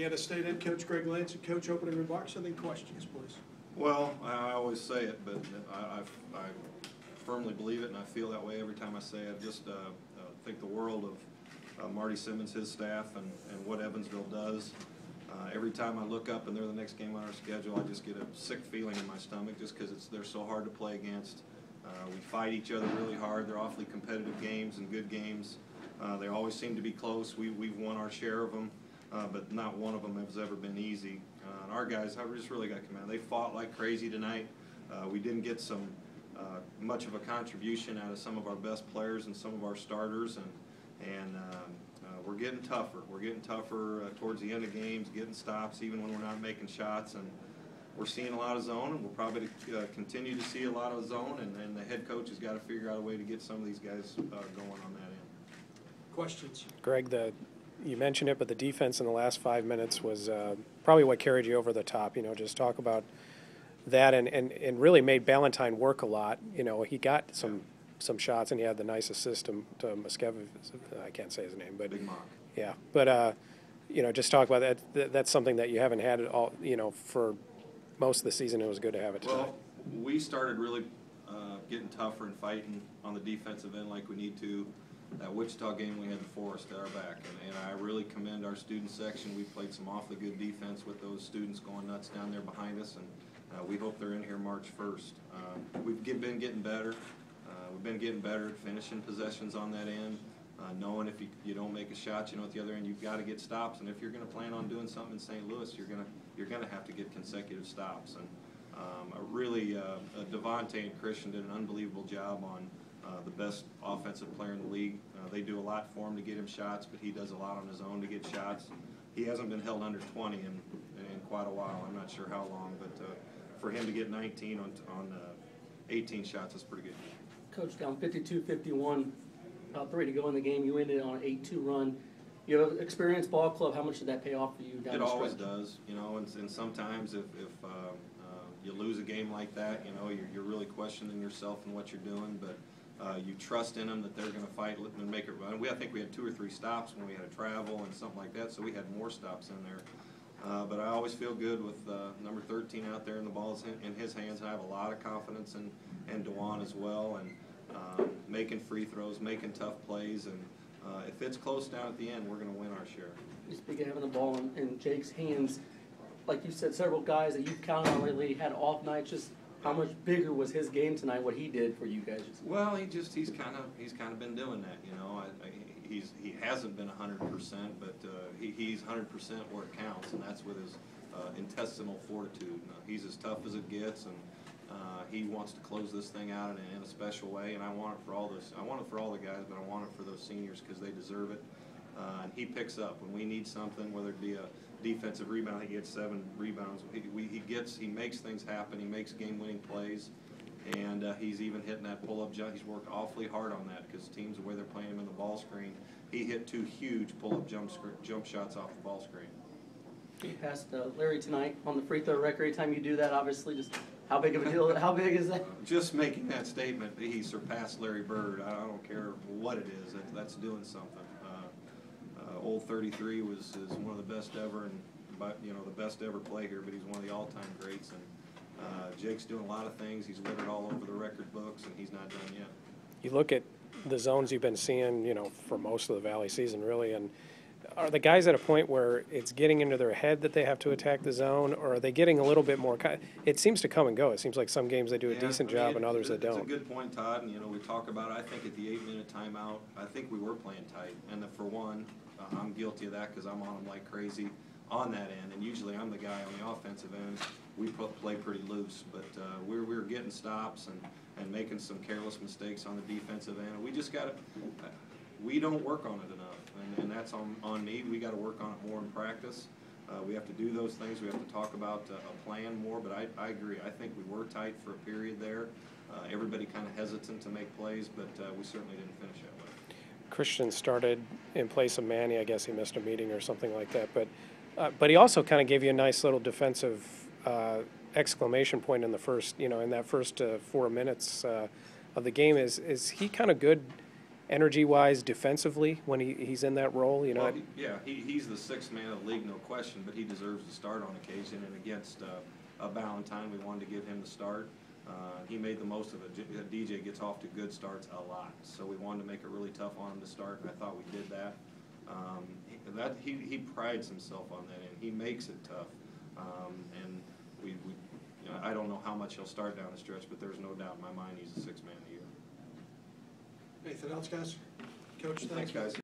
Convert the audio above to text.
Indiana State head coach Greg Lansing. Coach, opening remarks and then questions, please. Well, I always say it, but I firmly believe it, and I feel that way every time I say it. I just think the world of Marty Simmons, his staff, and what Evansville does. Every time I look up and they're the next game on our schedule, I just get a sick feeling in my stomach just because they're so hard to play against. We fight each other really hard. They're awfully competitive games and good games. They always seem to be close. We've won our share of them, but not one of them has ever been easy. And our guys have just really got to come out. They fought like crazy tonight. We didn't get much of a contribution out of some of our best players and some of our starters, and we're getting tougher. We're getting tougher towards the end of games, getting stops even when we're not making shots, and we're seeing a lot of zone, and we'll probably continue to see a lot of zone, and the head coach has got to figure out a way to get some of these guys going on that end. Questions? Greg, you mentioned it, but the defense in the last 5 minutes was probably what carried you over the top. You know, just talk about that, and really made Ballantyne work a lot. You know, he got some shots, and he had the nice assist to Muskevic. I can't say his name, but Big Mock. Yeah, but you know, just talk about that. That's something that you haven't had at all. You know, for most of the season, it was good to have it tonight. Well, we started really getting tougher and fighting on the defensive end like we need to. That Wichita game, we had the Forest at our back, and I really commend our student section. We played some awfully good defense with those students going nuts down there behind us, and we hope they're in here March 1st. We've been getting better. We've been getting better at finishing possessions on that end, knowing if you don't make a shot, you know, at the other end, you've got to get stops. And if you're going to plan on doing something in St. Louis, you're going to have to get consecutive stops. And Devontae and Christian did an unbelievable job on the best offensive player in the league. They do a lot for him to get him shots, but he does a lot on his own to get shots. He hasn't been held under 20 in quite a while. I'm not sure how long, but for him to get 19 on 18 shots is pretty good. Coach, down 52-51, about 3 to go in the game. You ended on an 8-2 run. You have an experienced ball club. How much did that pay off for you down the stretch? It always does, you know, and sometimes if you lose a game like that, you know, you're really questioning yourself and what you're doing, but you trust in them that they're going to fight and make it run. I think we had 2 or 3 stops when we had to travel and something like that, so we had more stops in there. But I always feel good with number 13 out there and the ball's in his hands. I have a lot of confidence in Dewan as well, and making free throws, making tough plays, and if it's close down at the end, we're going to win our share. Speaking of having the ball in Jake's hands, like you said, several guys that you've counted on lately had off nights. Just how much bigger was his game tonight? What he did for you guys? Well, he's kind of been doing that, you know. He hasn't been 100%, but he's 100% where it counts, and that's with his intestinal fortitude. He's as tough as it gets, and he wants to close this thing out in a special way, and I want it for all those. I want it for all the guys, but I want it for those seniors because they deserve it. And he picks up when we need something, whether it be a defensive rebound. He gets 7 rebounds. He makes things happen. He makes game-winning plays, and he's even hitting that pull-up jump. He's worked awfully hard on that because teams, the way they're playing him in the ball screen, he hit 2 huge pull-up jump shots off the ball screen. You passed Larry tonight on the free throw record. Every time you do that, obviously, just how big of a deal? How big is that? Just making that statement, he surpassed Larry Bird. I don't care what it is. That's doing something. Old 33 is one of the best ever, and you know, the best ever play here. But he's one of the all-time greats. And Jake's doing a lot of things. He's littered all over the record books, and he's not done yet. You look at the zones you've been seeing, you know, for most of the Valley season, really, and are the guys at a point where it's getting into their head that they have to attack the zone, or are they getting a little bit more? It seems to come and go. It seems like some games they do a decent job and others they don't. It's a good point, Todd, and you know, we talk about it. I think at the 8-minute timeout, I think we were playing tight, and for one, I'm guilty of that because I'm on them like crazy on that end, and usually I'm the guy on the offensive end. We play pretty loose, but we were getting stops and making some careless mistakes on the defensive end. We just got to. We don't work on it enough, and that's on me. We got to work on it more in practice. We have to do those things. We have to talk about a plan more. But I agree. I think we were tight for a period there. Everybody kind of hesitant to make plays, but we certainly didn't finish that way. Christian started in place of Manny. I guess he missed a meeting or something like that. But he also kind of gave you a nice little defensive exclamation point in the first, you know, in that first 4 minutes of the game. Is he kind of good energy-wise, defensively, when he's in that role, you know? Well, he's the sixth man of the league, no question, but he deserves to start on occasion. And against Ballantyne, we wanted to give him the start. He made the most of it. DJ gets off to good starts a lot, so we wanted to make it really tough on him to start, and I thought we did that. He prides himself on that, and he makes it tough. And we you know, I don't know how much he'll start down the stretch, but there's no doubt in my mind he's the sixth man of the year. Anything else, guys? Coach, Thanks, guys.